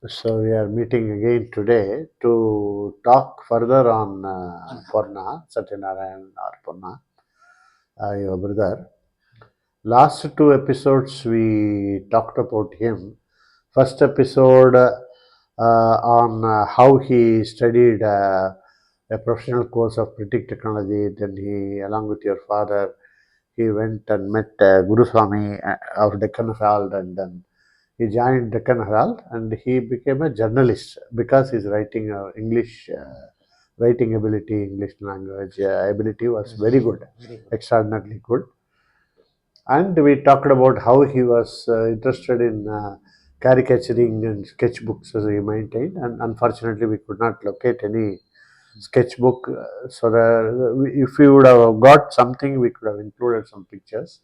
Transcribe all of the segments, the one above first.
So we are meeting again today to talk further on Ponna, Satyanarayan or Ponna, your brother. Last two episodes we talked about him. First episode on how he studied a professional course of printing technology. Then he, along with your father, he went and met Guru Swami of Deccan Herald, and then he joined Deccan Herald and he became a journalist because his writing English writing ability, English language ability was very good, extraordinarily good. And we talked about how he was interested in caricaturing and sketchbooks as he maintained. And unfortunately, we could not locate any sketchbook. So that if we would have got something, we could have included some pictures.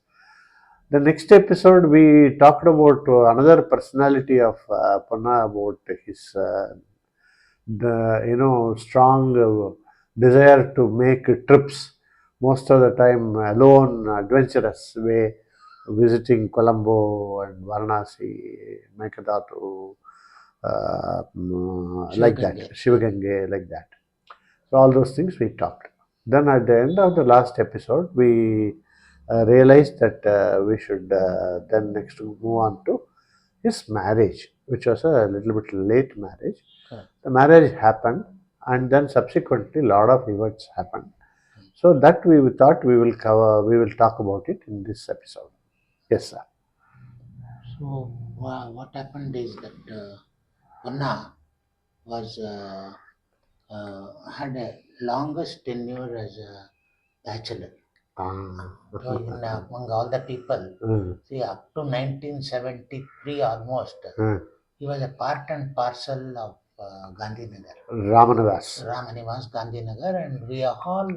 The next episode, we talked about another personality of Panna, about his strong desire to make trips, most of the time alone, adventurous way, visiting Colombo and Varanasi, Mekadatu, like that, Shivagange, like that. So all those things we talked. Then at the end of the last episode, we realized that we should then next move on to his marriage, which was a little bit late marriage. The marriage happened, and then subsequently, a lot of events happened. So that we thought we will cover, we will talk about it in this episode. Yes, sir. So what happened is that Ponna was had a longest tenure as a bachelor. So among all the people, see up to 1973 almost, he was a part and parcel of Gandhinagar. Ramanivas Gandhinagar, and we are all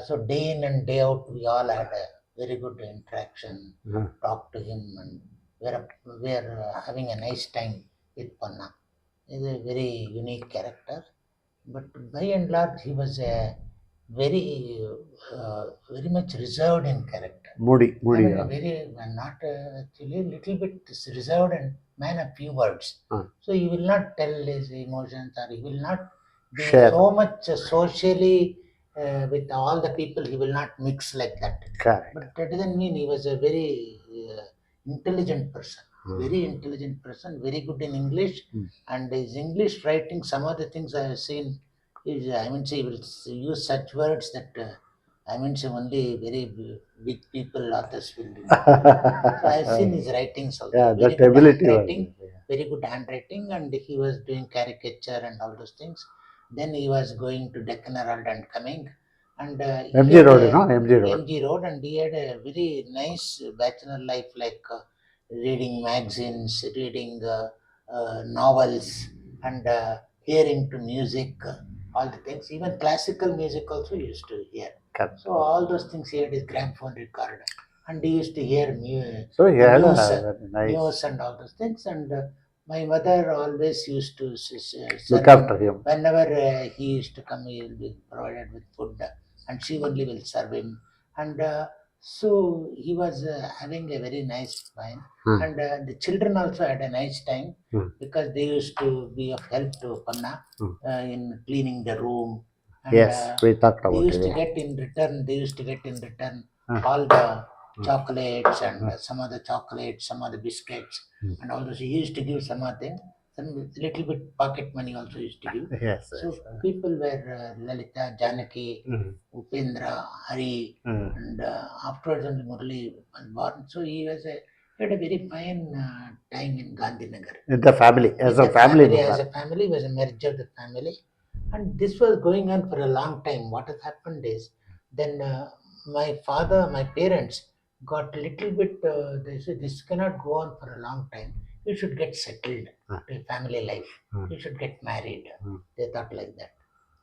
so day in and day out we all had a very good interaction, talked to him, and we're having a nice time with Panna. He's a very unique character, but by and large he was a very much reserved in character. Moody. I mean, very not actually a little bit reserved and man of few words. So he will not tell his emotions, or he will not be Share. so much socially with all the people. He will not mix like that. Correct. But that doesn't mean he was a very intelligent person. Very intelligent person, very good in English, and his English writing. Some of the things I have seen is, I mean, he will use such words that. I mean, so only very big people, authors will do. So I've seen his writings also. Yeah, Very that good ability handwriting, was, very good handwriting, and he was doing caricature and all those things. Then he was going to Deccan Herald and coming, and MG Road, MG Road. MG Road, and he had a very nice bachelor life, like reading magazines, reading novels, and hearing to music, all the things. Even classical music also he used to hear. Correct. So all those things he had his gramophone recorder, and he used to hear So he had news, a very nice news and all those things. And my mother always used to look after him. whenever he used to come, he will be provided with food, and she only will serve him. And so he was having a very nice time, and the children also had a nice time because they used to be of help to Panna in cleaning the room. And Yes, we talked they about used to it. get in return. They used to get in return all the chocolates and some of the chocolates, some of the biscuits, and all those. He used to give some of them. Some little bit pocket money also used to give. Yes. So people were Lalita, Janaki, Upendra, Hari, and afterwards only Murali was born. So he had a very fine time in Gandhinagar. The family, as a family member. As a family, was a marriage of the family, and this was going on for a long time. What has happened is, then my parents got a little bit. They said this cannot go on for a long time. You should get settled to a family life. You should get married. They thought like that.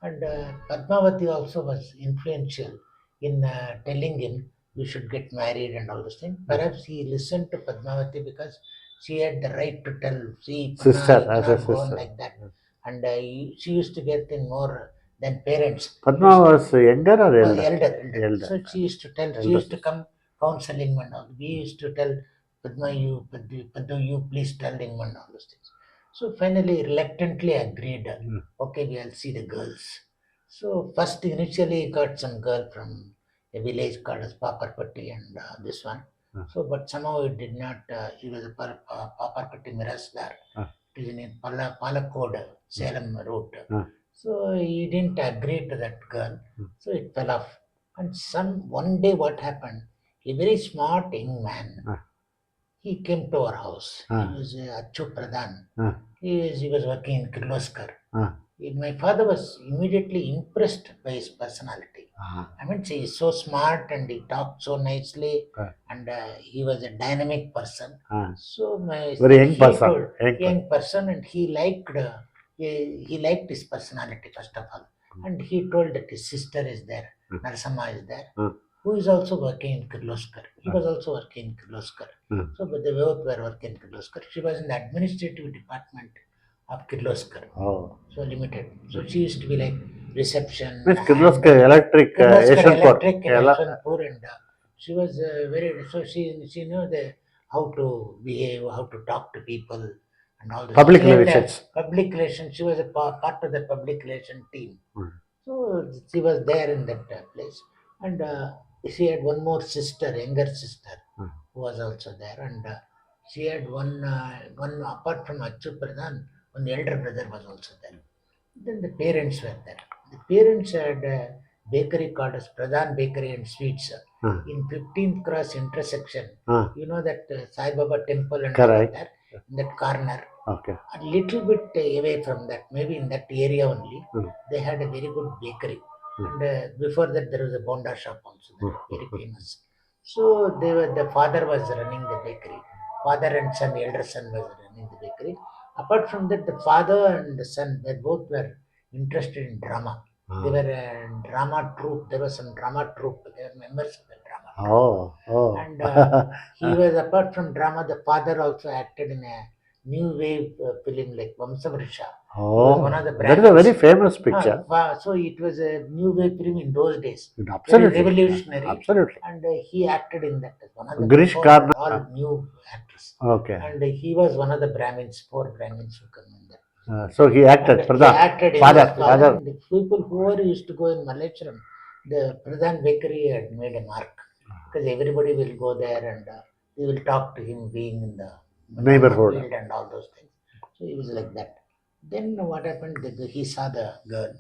And Padmavati also was influential in telling him you should get married and all those things. Perhaps he listened to Padmavati because she had the right to tell, see, Panna, Sister, you as a cannot go on sister. like that. And she used to get in more than parents. Padma was younger or elder? Elder. So she used to tell, she used to come counseling and all. We used to tell Padma, you please tell him and all those things. So finally, reluctantly agreed. Okay, we'll see the girls. So first, initially, he got some girl from a village called as Paparpatti and this one. So, but somehow it did not. He was a Paparpatti Mirasdar. It is in Palakod, Salem route. So he didn't agree to that girl. So it fell off. And one day, what happened? A very smart young man. He came to our house. He was Achu Pradhan. He was working in Kirloskar. My father was immediately impressed by his personality. I mean, he is so smart and he talked so nicely, and he was a dynamic person. So my Very young person. young person, and he liked his personality first of all, and he told that his sister is there, Narasamma is there, who is also working in Kirloskar. He was also working in Kirloskar. So, but they both were working in Kirloskar. She was in the administrative department of Kirloskar. Oh. So limited. So she used to be like reception. Miss Kirloskar Electric Electric in Yeshwanthpur, and she was very. So she knew how to behave, how to talk to people, and all this. Public relations. Public relations. She was a part of the public relation team. So she was there in that place, and she had one more sister, younger sister, who was also there, and she had one apart from Achu Pradhan, one elder brother was also there. Then the parents were there. The parents had a bakery called as Pradhan Bakery and Sweets in 15th Cross intersection. You know that Sai Baba temple and all there, in that corner. Okay. A little bit away from that, maybe in that area only, they had a very good bakery. And before that, there was a Bonda shop also, very famous. So the father was running the bakery. Father and son, elder son was running the bakery. Apart from that, the father and the son, they both were interested in drama. They were a drama troupe. There was some drama troupe. They were members of the drama troupe. Oh. And he was, apart from drama, the father also acted in a new wave film like Vamsavarisha. Oh, one of the that is a very famous picture. So it was a new wave film in those days. Absolutely. Very revolutionary. Absolutely. And he acted in that as one of the Girish Karna. all new actors. Okay. And he was one of the Brahmins, 4 Brahmins who come in there. So he acted. He acted in father. And the people who used to go in Malleshwaram, the Pradhan Bakery had made a mark, because everybody will go there and they will talk to him being in the neighborhood and all those things. So he was like that. Then what happened? He saw the girl.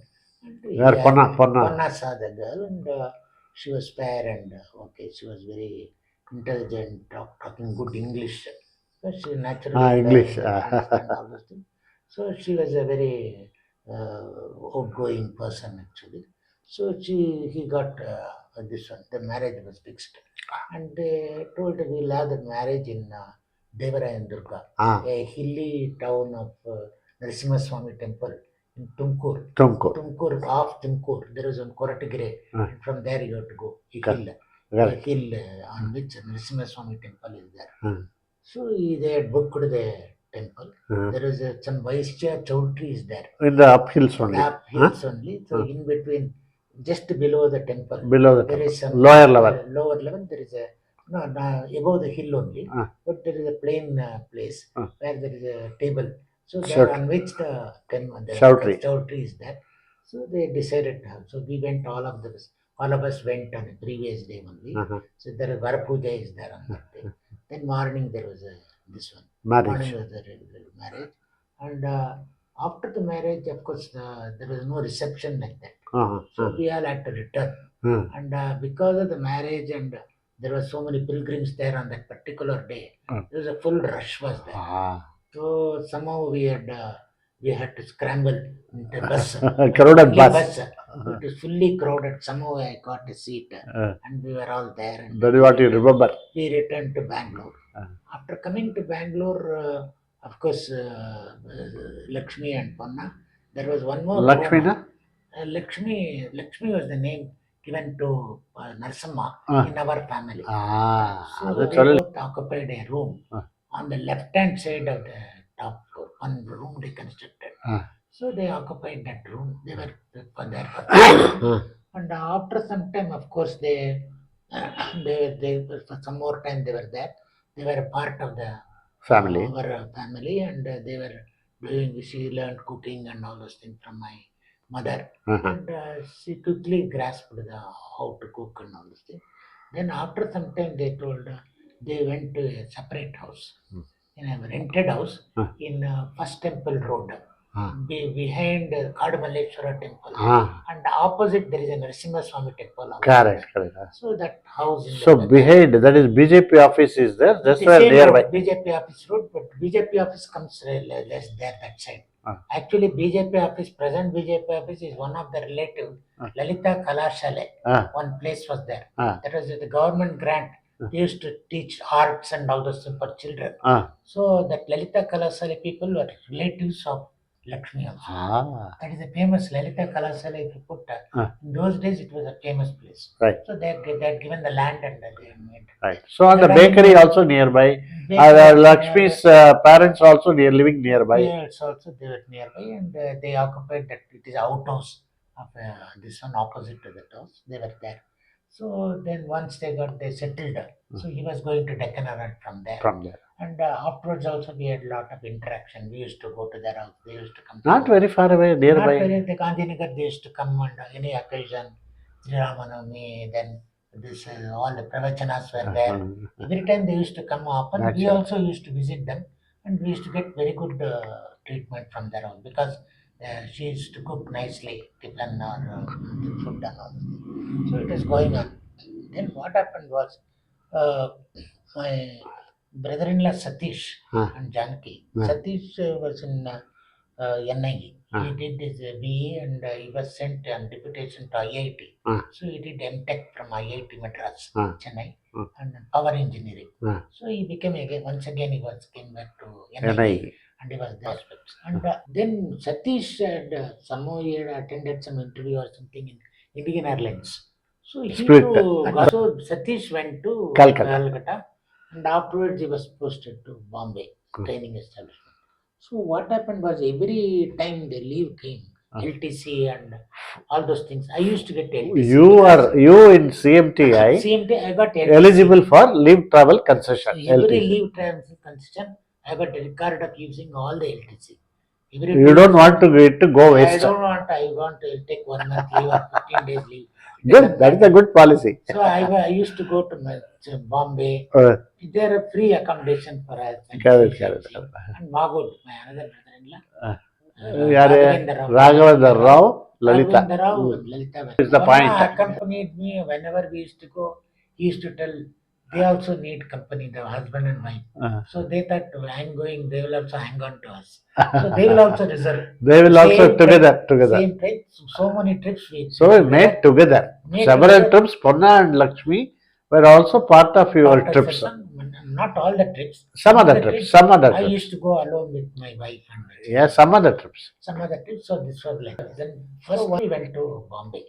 Ponna saw the girl, and she was fair and okay. She was very intelligent, talking good English. But she naturally English. Understand all those things. So she was a very outgoing person actually. So he got this one. The marriage was fixed, and they told we'll have the marriage in Devarayan Durga, a hilly town of Narasimha Swami temple in Tumkur, off Tumkur. There is one Koratagire, and from there you have to go. A hill on which Narasimha Swami temple is there. So they had booked the temple. There is some Vaishya Chaudhry is there. In the uphills only. Only. So in between, just below the temple. There is some lower level. There is a above the hill only, but there is a plain place where there is a table. So there on which the Chaudhry is there. So they decided. So we went. All of us went on the previous day only. So there is Varapuja is there on that day. Then morning there was this one. Morning was the marriage, and after the marriage, of course, there was no reception like that. So we all had to return, and because of the marriage and there were so many pilgrims there on that particular day, there was a full rush was there. So somehow we had to scramble in the bus. Crowded bus. It was fully crowded. Somehow I got a seat, and we were all there. And that is what you remember. We returned to Bangalore. After coming to Bangalore, of course, Lakshmi and Ponna. There was one more. Lakshmi, Lakshmi was the name given to Narasimha in our family. So they both occupied a room on the left-hand side of the top floor. One room they constructed. So they occupied that room. They were there for and after some time, of course, they for some more time they were there. They were a part of the family. Our family, and they were she learned cooking and all those things from my mother, Uh-huh. and she quickly grasped how to cook and all those things. Then after some time, they told they went to a separate house, in a rented house in First Temple Road, behind Kadamalleshwara Temple, and opposite there is a Narasimha Swami Temple. Correct, correct. So that house in So behind, that is BJP office is there, just where nearby. BJP office road, but BJP office comes less there that side. Actually, BJP office, present BJP office is one of the relative, Lalita Kalashale. One place was there. That was the government grant. They used to teach arts and all those things for children. So that Lalita Kalashale people were relatives of Lakshmi also. That is a famous Lalita Kalasala. If you put in those days, it was a famous place. Right. So they had given the land and they made. Right. So on the bakery also nearby. Lakshmi's parents also living nearby. Parents also they were nearby, and they occupied that. It is outhouse of this one opposite to the house. They were there. So then once they settled. So he was going to Deccan from there. From there. And afterwards also we had a lot of interaction. We used to go to their house. They used to come. Not very far away, nearby. Not very. The Gandhinagar, they used to come on any occasion. Sri Ramanavami, then this all the pravachanas were there. Every time they used to come often. We also used to visit them, and we used to get very good treatment from their house because she used to cook nicely, tiffin or food and all. So it is going on. Then what happened was my brother-in-law Satish and Janki. Satish was in NIE. He did his BA and he was sent on deputation to IIT. So he did MTech from IIT Madras, Chennai, and power engineering. So he became once again he came back to NIE and he was there. And then Satish had somehow he had attended some interview or something in Indian Airlines. So he too so Satish went to Calcutta. And afterwards, he was posted to Bombay training establishment. So what happened was every time the leave came, LTC and all those things, I used to get LTC. You in CMTI. CMT, I got LTC. Eligible for leave travel concession. So every leave travel concession, I got a record of using all the LTC. You don't want to go waste. I want to take 1 month leave or 15 days leave. Good, that is a good policy. So I used to go to Bombay. There are free accommodation for us. Correct. And Magud, my another Raghavendra brother-in-law. Rao, Lalita. Raghavendra Rao and Lalita. Is the point. Accompanied me whenever we used to go. He used to tell they also need company, the husband and wife. So they thought I'm going, they will also hang on to us. So they will also reserve. They will also together. Same place. So many trips we. So we made together. Several trips. Ponna and Lakshmi were also part of your trips. Not all the trips. Some other trips. I used to go alone with my wife and some other trips. So this was like then first we went to Bombay.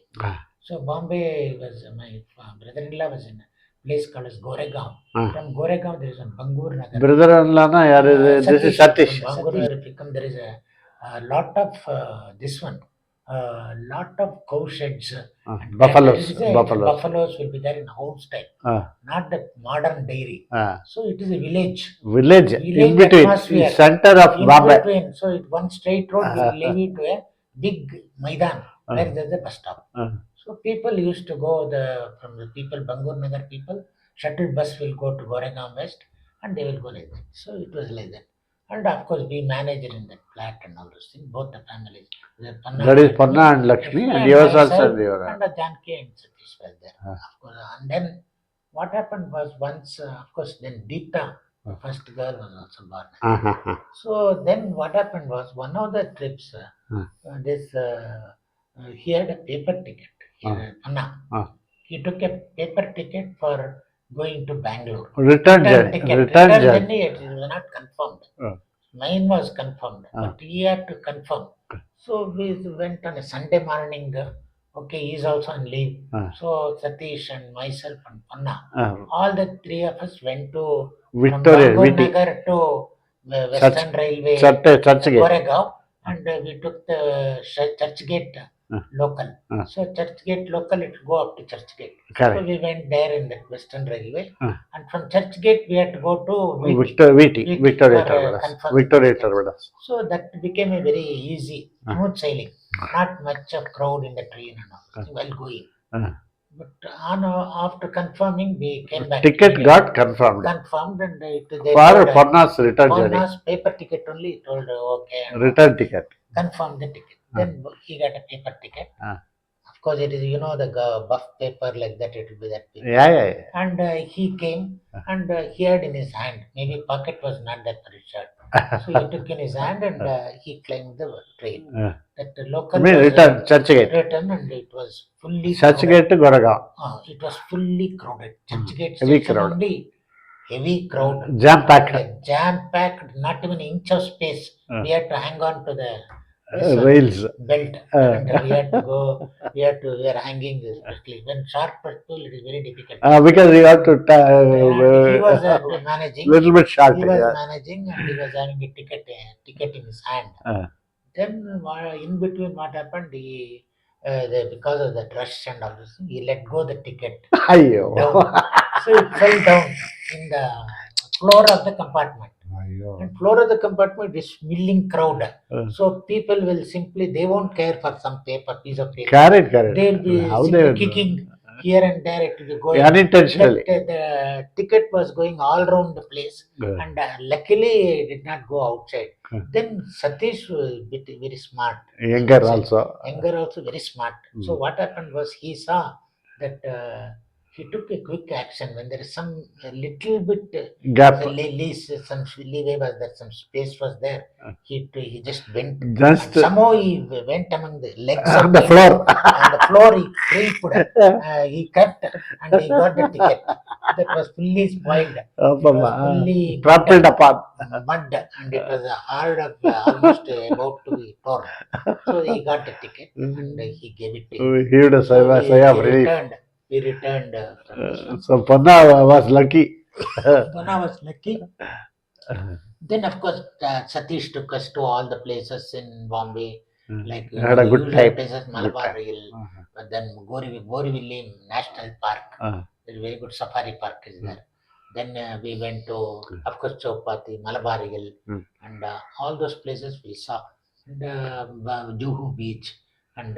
So Bombay was my brother-in-law was in a place called as Goregaon. From Goregaon there is a Bangur Nagar. Brother-in-law this is Satish. Bangur Nagar there is a lot of this one. Lot of cow sheds. Buffaloes will be there in house type. Not the modern dairy. So it is a village. Village in between. Atmosphere. Center of Bombay. So one straight road will lead you to a big Maidan where there is a bus stop. So people used to go from the people, Bangur Nagar people, shuttle bus will go to Goregaon West and they will go like that. So it was like that. And of course, we managed in that flat and all those things, both the families. That is Ponna and Lakshmi, and yours also there. And Janki and Satish was there. Of course. And then what happened was once, of course, then Deepta, the first girl, was also born. So then what happened was one of the trips, he had a paper ticket, Ponna. He took a paper ticket for going to Bangalore. Return journey. It was not confirmed. Mine was confirmed, but he had to confirm. So we went on a Sunday morning. Okay, he's also on leave. So Satish and myself and Ponna, all the three of us went to Victoria Nagar to Western Railway, Church Gate. Goregaon, and we took the church gate local. So Churchgate local, it will go up to Churchgate. Correct. So we went there in that Western Railway, and from Churchgate we had to go to Victoria for, Victoria Terminus. So that became a very easy, smooth sailing. Not much of crowd in the train and all, while going. But after confirming, we came back. Ticket got confirmed. And they For told, Ponna's return journey. Ponna's paper ticket only. Told okay. Return ticket. Confirm the ticket. Then he got a paper ticket. Of course, it is the buff paper like that. It will be that paper. Yeah. And he came and he had in his hand. Maybe pocket was not that very short. So he took in his hand and he climbed the train. That the local return Churchgate. Return, and it was fully Churchgate to Goregaon. It was fully crowded. Churchgate heavy station crowd. only. Heavy crowd. Jam packed. Jam packed. Not even an inch of space. We had to hang on to the rails belt, and we had to go. We were hanging, especially when short people. It is very difficult. Because you have to. He was managing. Little bit short. He was managing, and he was having a ticket in his hand. Then in between, what happened? Because of the rush and all this, he let go the ticket. Down. So it fell down in the floor of the compartment. And floor of the compartment is milling crowd. So people will simply, they won't care for some piece of paper. Correct. They will be simply kicking here and there. It will be going unintentionally. The ticket was going all around the place, and luckily it did not go outside. Then Satish was very smart. Younger also very smart. So what happened was, he saw that he took a quick action when there is some little bit gap. Some leeway was there, some space was there. He just went. Somehow he went among the legs on the floor. On the floor he creeped. He cut and he got the ticket. That was fully spoiled. Fully trampled upon. Mud, and it was hard, almost about to be torn. So he got the ticket and he gave it to him. He would have sigh of relief. We returned. So Ponna was lucky. Ponna was lucky. Then of course Satish took us to all the places in Bombay, like had a good time. Places, Malabar Hill, but then Borivali National Park. There's a very good safari park is there. Then we went to, of course, Chowpatty, Malabar Hill, and all those places we saw. And Juhu Beach and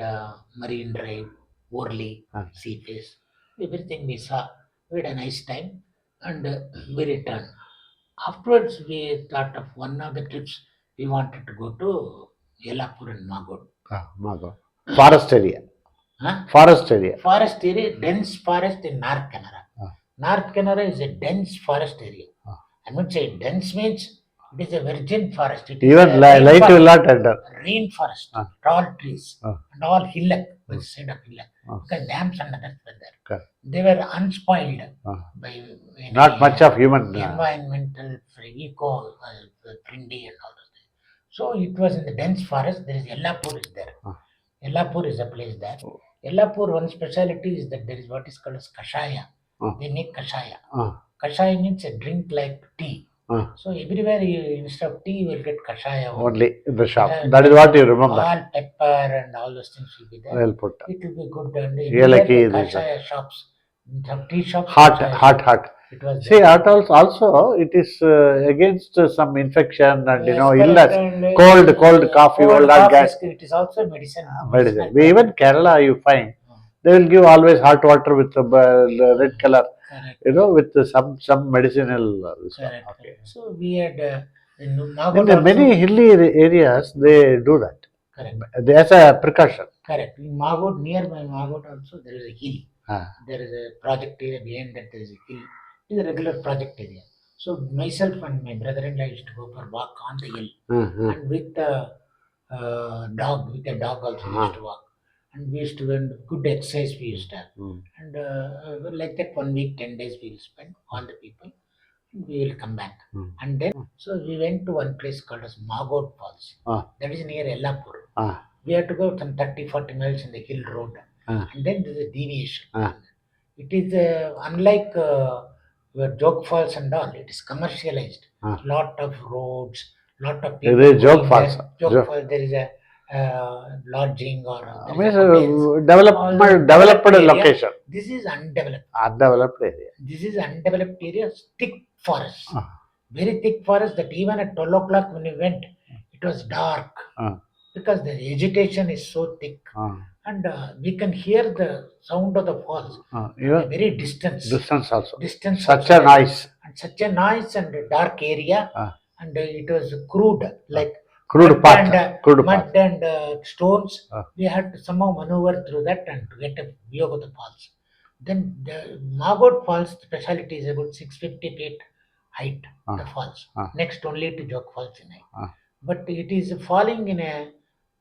Marine Drive, Worli, Sea Face, everything we saw. We had a nice time, and we returned. Afterwards, we thought of one of the trips. We wanted to go to Yellapur and Magod. Magod. Forest area. Forest area. Forest area, dense forest in North Canara. North Canara is a dense forest area. I would say dense means it is a virgin forest. It is even light will not enter. Rainforest, tall trees, and all hillock, by the side of hillock. Because dams and others were there. They were unspoiled by not much of human environmental, eco friendly and all those things. So it was in the dense forest. There is Yellapur is there. Yellapur is a place there. Yellapur, one speciality is that there is what is called as kashaya. They make kashaya. Kashaya means a drink like tea. So everywhere instead of tea you will get kashaya only in the shop. That is what you remember. All pepper and all those things will be there. Well put. It will be good. And kashaya shops, some tea shops. Hot. It was see, hot also it is against some infection and illness. Cold coffee, cold gas. It is also medicine. We even Kerala you find they will give always hot water with red color. With some medicinal. Okay. So we had in the many hilly areas they do that. Correct. As a precaution. Correct. In Magod, nearby Magod also there is a hill. There is a project area behind that. There is a hill. It is a regular project area. So myself and my brother-in-law used to go for walk on the hill, and with a dog also we used to walk. And we used to do good exercise we used to have. And like that 1 week, 10 days we will spend, all the people. And we will come back. And then, so we went to one place called as Magod Falls. That is near Yellapur. We had to go some 30-40 miles in the hill road. And then there is a deviation. It is unlike your Joke Falls and all, it is commercialized. Lot of roads, lot of people. There is Joke Falls. Joke Falls, there is a lodging or Means developed developed area. location. This is undeveloped. Undeveloped area. This is undeveloped area, thick forest. Ah. Very thick forest that even at 12 o'clock when we went, it was dark because the vegetation is so thick. And we can hear the sound of the falls from a very distance. Distance also. Distance Such also. a noise. And such a nice and dark area. And it was crude, like Crude path. mud and stones. We had to somehow maneuver through that and to get a view of the falls. Then the Margot Falls speciality is about 650 feet height, the falls. Next only to Jog Falls in height. But it is falling in a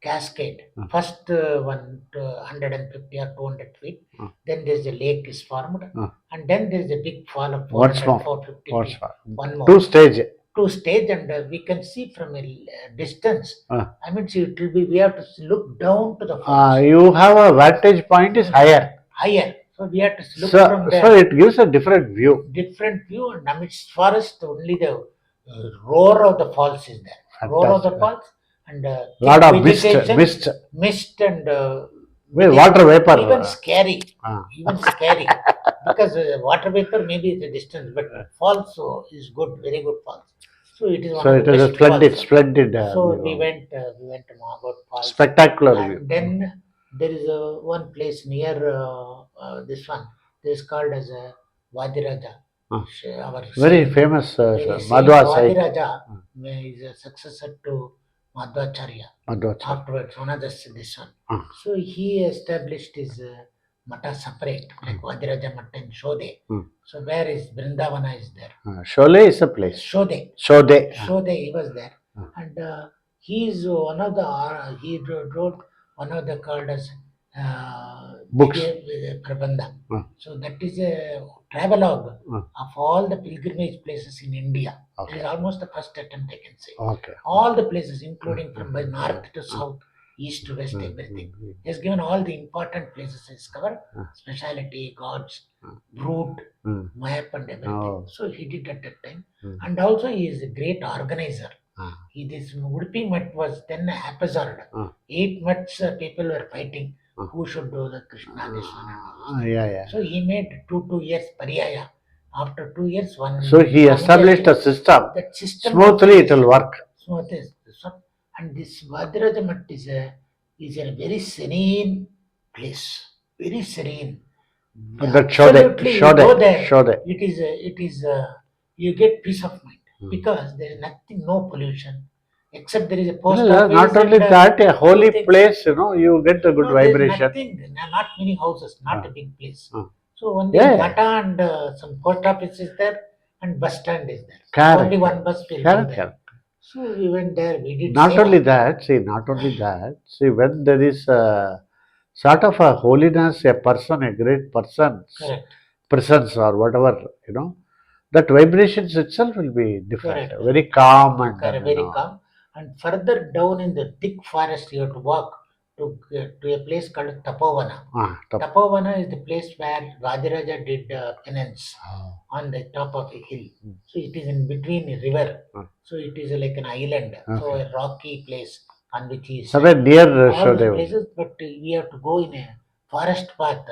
cascade. First one to 150 or 200 feet. Then there's a lake is formed. And then there's a big fall of 450 feet. One more. Two stage and we can see from a distance. I mean, see, it will be, we have to look down to the falls. You have a vantage point is higher. So we have to look from there. So it gives a different view. Different view, and amidst forest, only the roar of the falls is there. Fantastic. Roar of the falls and lot of mist and water vapor. Even scary. Even scary. Because water vapor maybe is a distance, but falls is good, very good falls. So it is one of the best falls. Splendid. So we went to Margot Falls. Spectacular view. And then there is one place near this one. This is called as Vadiraja. Our very famous Madhva Vadiraja is a successor to Madhvacharya. Afterwards, one of this one. So he established his Matta separate, like Vadiraja Matta in Sodhe. So where is Vrindavana is there. Sholay is a place. Sodhe, he was there. And he is one of the, he wrote one of the called as books. Prabandha. So that is a travelogue of all the pilgrimage places in India. It is almost the first attempt, I can say. All the places, including from by north to south, east to west, everything. He has given all the important places he has covered, speciality, gods, route, map and everything. So he did at that time. And also he is a great organizer. This Udupi Mutt was then haphazard. 8 mutts people were fighting who should do the Krishna this one. So he made 2 years pariyaya. After 2 years, one. So he established a system. That system smoothly it will work. Smoothly. And this Vadiraja Mutt is a very serene place. Very serene. That Sodhe. It is you get peace of mind because there is nothing, no pollution. Except there is a post office. Not only that, a holy place, you get a good vibration. Not many houses, not a big place. So only Matta and some post office is there and bus stand is there. Only one bus will be there. So we went there, we did not only that, see, when there is a sort of a holiness, a person, a great person's presence or whatever, that vibrations itself will be different. Very calm and very calm. And further down in the thick forest, you have to walk to a place called Tapovana. Tapovana is the place where Vadiraja did penance on the top of a hill. So it is in between a river. So it is like an island. So a rocky place on which he is. Somewhere near all the places, but we have to go in a forest path.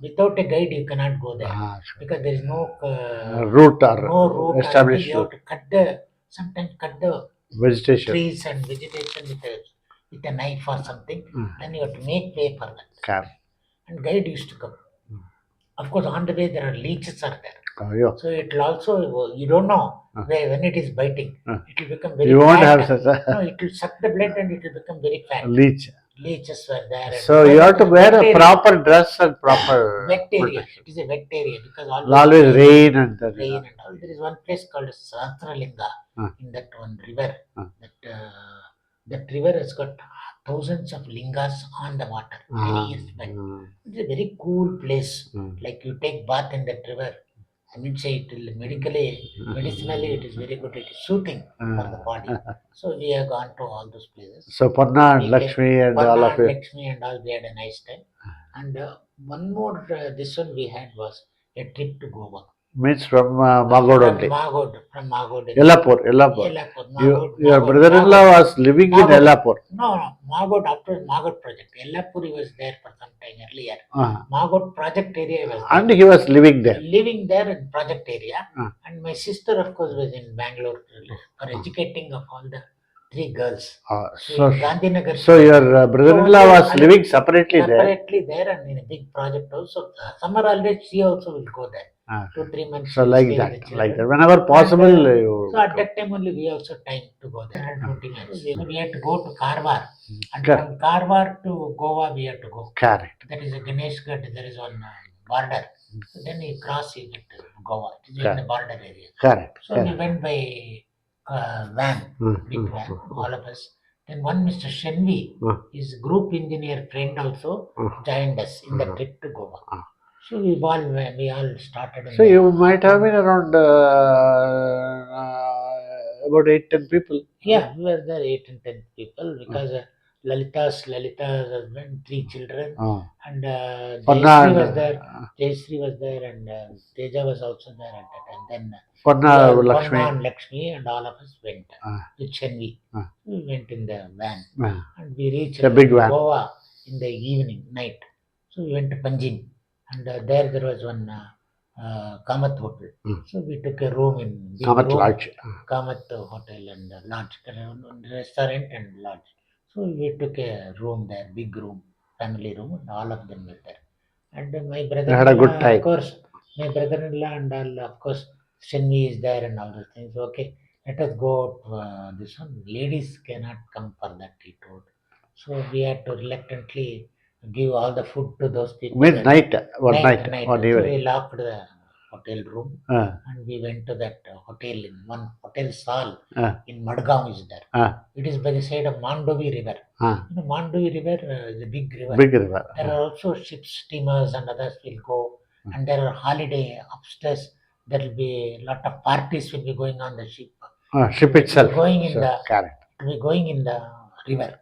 Without a guide, you cannot go there because there is no route or established. You have to sometimes cut the vegetation, trees and vegetation with a knife or something. Then you have to make way for that. And guide used to come. Of course, on the way there are leeches are there. So it will also, you don't know when it is biting. It will become very fat. You won't have such a... No, it will suck the blood and it will become very fat. Leeches were there. So you have to wear a proper dress and proper wet area. It is a wet area because always rain and rain and all. There is one place called Sahasralinga in that one river. That river has got thousands of lingas on the water. Many years back. It's a very cool place. Like you take bath in that river. I mean, say it will medicinally, it is very good. It is soothing for the body. So we have gone to all those places. So Ponna and Lakshmi and all of it. Lakshmi and all, we had a nice time. And one more, this one we had was a trip to Goa. Means from Magod only. From Magod. Yellapur. Your brother-in-law was living in Yellapur. No, Magod, after Magod project. Yellapur he was there for some time earlier. Magod project area he was there. And he was living there. Living there in project area. And my sister, of course, was in Bangalore for educating of all the 3 girls. So Gandhinagar. So your brother-in-law was living separately there. Separately there and in a big project also. Summer holidays she also will go there. 2-3 months. So like that. Whenever possible. So at that time only we also time to go there. We had to go to Karwar. And from Karwar to Goa we had to go. Correct. That is a Ganesh Ghat. There is one border. So then you cross, you get to Goa. It is in the border area. Correct. So we went by van, big van, all of us. Then one Mr. Shenvi, his group engineer friend also joined us in the trip to Goa. So we all started. So you might have been around about 8-10 people. Yeah, we were there 8-10 people because Lalita's husband, 3 children, and Jayashree was there. Jayashree was there, and Teja was also there at that time. Then Ponna and Lakshmi and all of us went with Shenvi. We went in the van and we reached Goa in the night. So we went to Panjim, and there was one Kamath Hotel. So we took a room in Kamath Lodge. Kamath Hotel and lodge, restaurant and lodge. So we took a room there, big room, family room, and all of them were there. And my brother, had a good time. Of course, my brother-in-law and all, of course, Shenvi is there and all those things. Okay, let us go to this one. Ladies cannot come for that, he told. So we had to reluctantly give all the food to those people. Midnight, one night. So we locked the hotel room and we went to that hotel in one hotel Sal in Madgaon is there. It is by the side of Mandovi River. Mandovi River is a big river. There are also ships, steamers and others will go, and there are holiday upstairs. There will be a lot of parties will be going on the ship. Ship itself. Going in the river.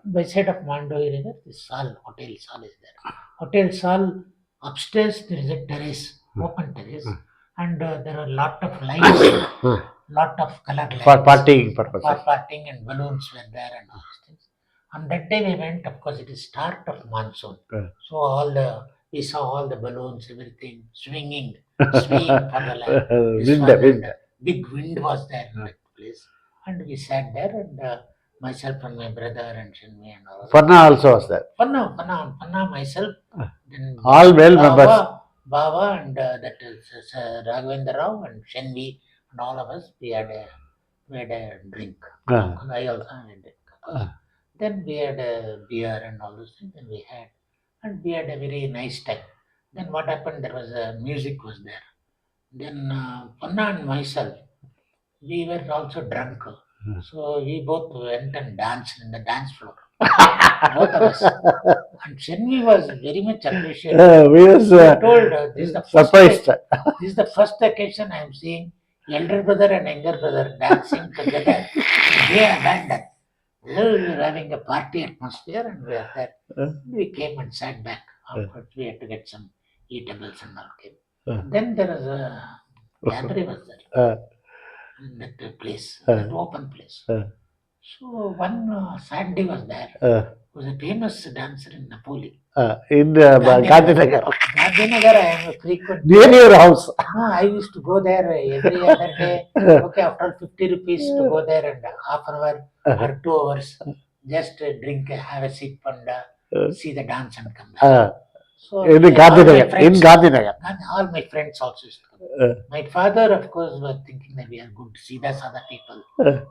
By side of Mandovi River, the Hotel Sal is there. Hotel Sal, upstairs there is a terrace, open terrace, and there are lot of lights, lot of color lights. For partying purposes. For partying, and balloons were there and all these things. On that day we went, of course it is start of monsoon. So we saw all the balloons, everything swinging for the land. Big wind was there in that place. And we sat there, and myself and my brother and Shenvi and all. Ponna also was there. Ponna, myself. Then all well members. Baba and that is Raghavendra Rao and Shenvi and all of us. We had a drink. I also had a drink. Then we had a beer and all those things. And we had a very nice time. Then what happened? There was music was there. Then Ponna and myself, we were also drunk. So we both went and danced in the dance floor. Both of us. And Shenvi was very much appreciated. I told this is the surprised. This is the first occasion I am seeing elder brother and younger brother dancing together. They abandoned. We were having a party atmosphere, and we were there. We came and sat back. Afterwards, we had to get some eatables and all came. Then there was a library was there. That place, that open place. So one Sandy was there. Was a famous dancer in Napoli. In Gandhinagar. Gandhinagar, I am a frequent. Near your house. No, I used to go there every other day. Okay, after 50 rupees to go there and half an hour or 2 hours, just drink, have a sip and see the dance and come back. So in Gandhinagar. All my friends also used to come. My father, of course, was thinking that we are good to see those other people.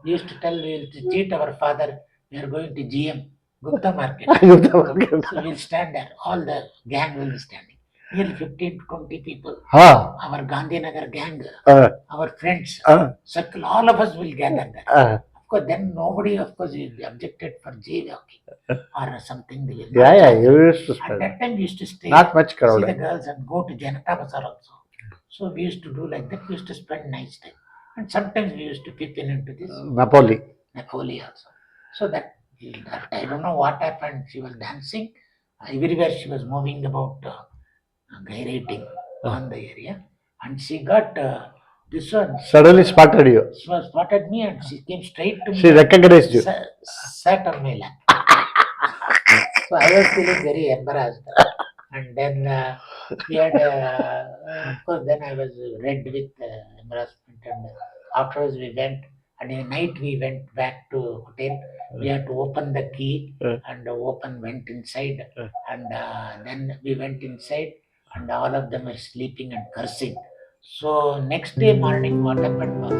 We used to tell, we used to cheat our father, we are going to GM, Gupta Market. So we'll stand there, all the gang will be standing. Nearly 15 to 20 people. Our Gandhinagar gang, our friends, circle, all of us will gather there. Of course, then nobody, of course, objected for jaywalking or something. They will you used to spend. At that time, we used to stay, not much crowd. See the girls and go to Janata Bazaar also. So we used to do like that. We used to spend nice time, and sometimes we used to peep in into this Napoli also. So that I don't know what happened. She was dancing everywhere. She was moving about, gyrating on the area, and she got this one. Suddenly spotted you. She spotted me and she came straight to me. She recognized you. Sat on my lap. So I was feeling very embarrassed. And then we had, of course, then I was red with embarrassment. And afterwards we went, and in the night we went back to hotel. We had to open the key and went inside. And then we went inside, and all of them were sleeping and cursing. So next day morning, what happened was